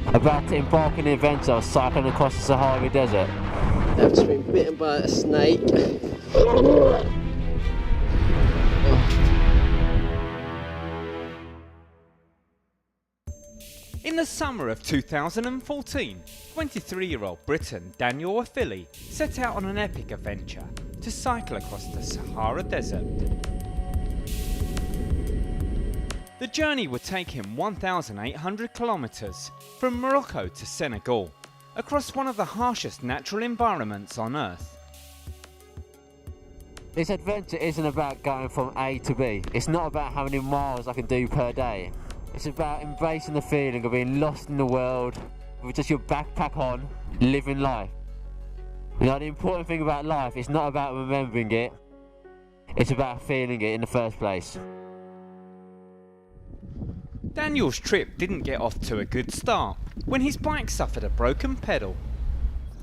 About to embark on an adventure of cycling across the Sahara Desert. I've just been bitten by a snake. In the summer of 2014, 23-year-old Briton Daniel Affili set out on an epic adventure to cycle across the Sahara Desert. The journey would take him 1,800 kilometres from Morocco to Senegal, across one of the harshest natural environments on Earth. This adventure isn't about going from A to B. It's not about how many miles I can do per day. It's about embracing the feeling of being lost in the world with just your backpack on, living life. You know, the important thing about life is not about remembering it, it's about feeling it in the first place. Daniel's trip didn't get off to a good start when his bike suffered a broken pedal.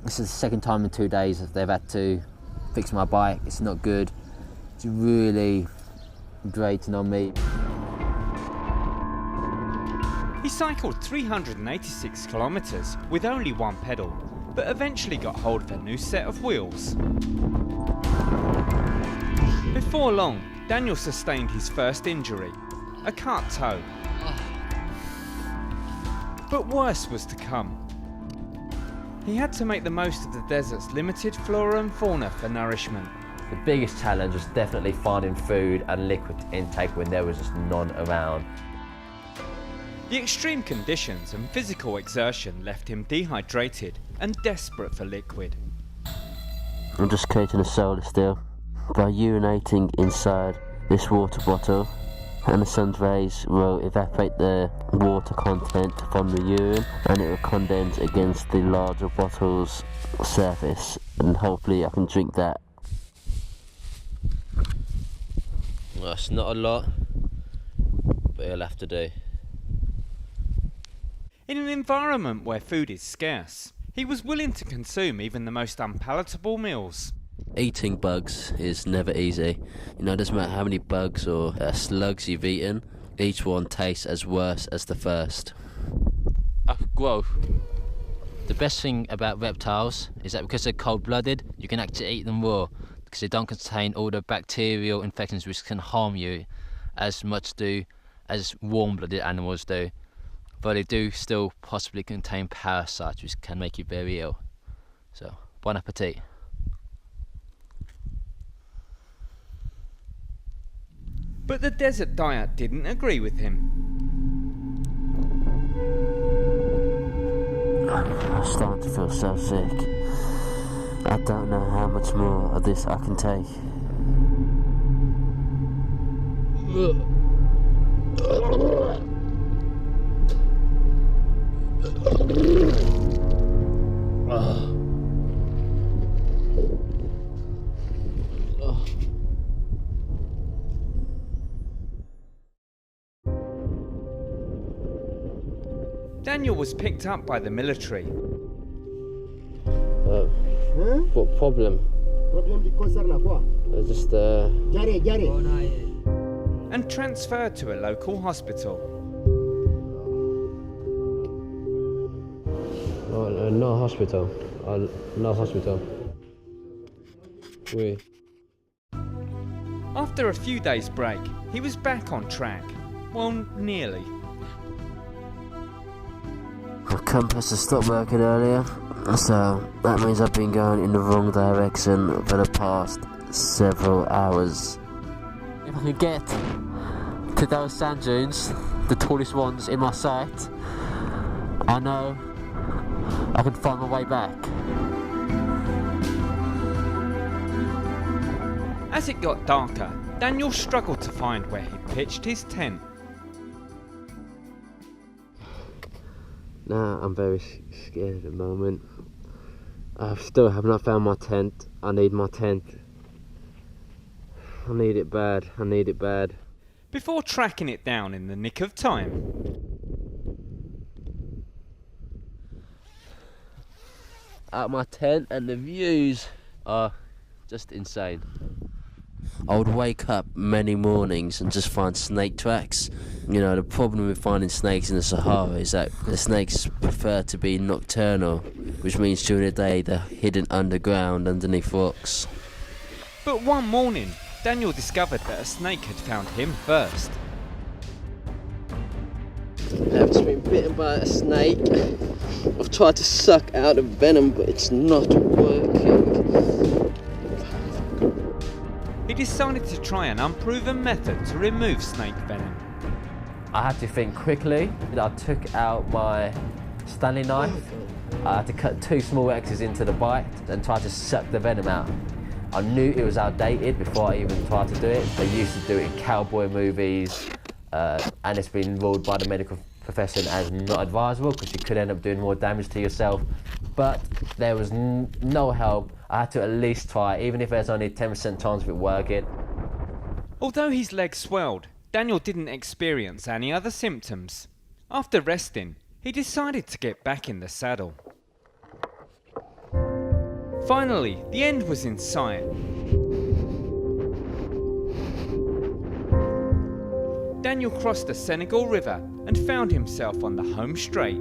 This is the second time in 2 days they've had to fix my bike. It's not good. It's really grating on me. He cycled 386 kilometres with only one pedal, but eventually got hold of a new set of wheels. Before long, Daniel sustained his first injury, a cut toe. But worse was to come. He had to make the most of the desert's limited flora and fauna for nourishment. The biggest challenge was definitely finding food and liquid intake when there was just none around. The extreme conditions and physical exertion left him dehydrated and desperate for liquid. I'm just creating a solar still by urinating inside this water bottle, and the sun's rays will evaporate the water content from the urine and it will condense against the larger bottle's surface, and hopefully I can drink that. Well, it's not a lot, but it'll have to do. In an environment where food is scarce, he was willing to consume even the most unpalatable meals. Eating bugs is never easy. You know, it doesn't matter how many bugs or slugs you've eaten, each one tastes as worse as the first. Whoa. The best thing about reptiles is that because they're cold-blooded, you can actually eat them raw, because they don't contain all the bacterial infections which can harm you as much as warm-blooded animals do. But they do still possibly contain parasites which can make you very ill. So, bon appetit. But the desert diet didn't agree with him. I'm starting to feel so sick. I don't know how much more of this I can take. Daniel was picked up by the military. What problem? Just And transferred to a local hospital. no hospital. No hospital. Oui. After a few days' break, he was back on track. Well, nearly. My compass has stopped working earlier, so that means I've been going in the wrong direction for the past several hours. If I can get to those sand dunes, the tallest ones in my sight, I know I can find my way back. As it got darker, Daniel struggled to find where he pitched his tent. Nah, I'm very scared at the moment. I still have not found my tent. I need my tent. I need it bad. I need it bad. Before tracking it down in the nick of time. At my tent, and the views are just insane. I would wake up many mornings and just find snake tracks You know, the problem with finding snakes in the Sahara is that the snakes prefer to be nocturnal, which means during the day they're hidden underground underneath rocks. But one morning, Daniel discovered that a snake had found him first. I've just been bitten by a snake. I've tried to suck out the venom, but it's not working. He decided to try an unproven method to remove snake venom. I had to think quickly. I took out my Stanley knife. I had to cut 2 small X's into the bite and try to suck the venom out. I knew it was outdated before I even tried to do it. They used to do it in cowboy movies, and it's been ruled by the medical profession as not advisable because you could end up doing more damage to yourself. But there was no help. I had to at least try, even if there's only a 10% chance of it working. Although his leg swelled, Daniel didn't experience any other symptoms. After resting, he decided to get back in the saddle. Finally, the end was in sight. Daniel crossed the Senegal River and found himself on the home straight.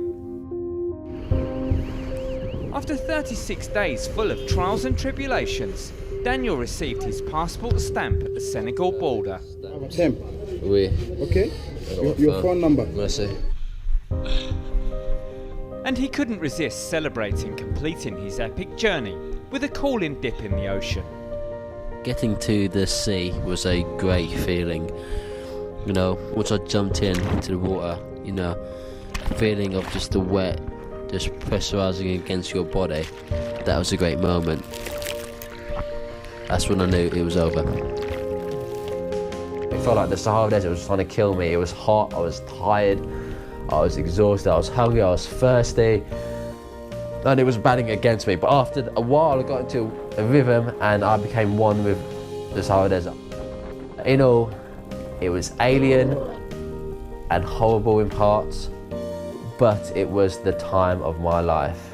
After 36 days full of trials and tribulations, Daniel received his passport stamp at the Senegal border. Tim, Oui. okay? Your phone number. Merci. And he couldn't resist celebrating completing his epic journey with a cooling dip in the ocean. Getting to the sea was a great feeling. You know, once I jumped into the water, you know, the feeling of just the wet just pressurising against your body, that was a great moment. That's when I knew it was over. It felt like the Sahara Desert was trying to kill me. It was hot, I was tired, I was exhausted, I was hungry, I was thirsty, and it was batting against me. But after a while I got into a rhythm and I became one with the Sahara Desert. In all, it was alien and horrible in parts, but it was the time of my life.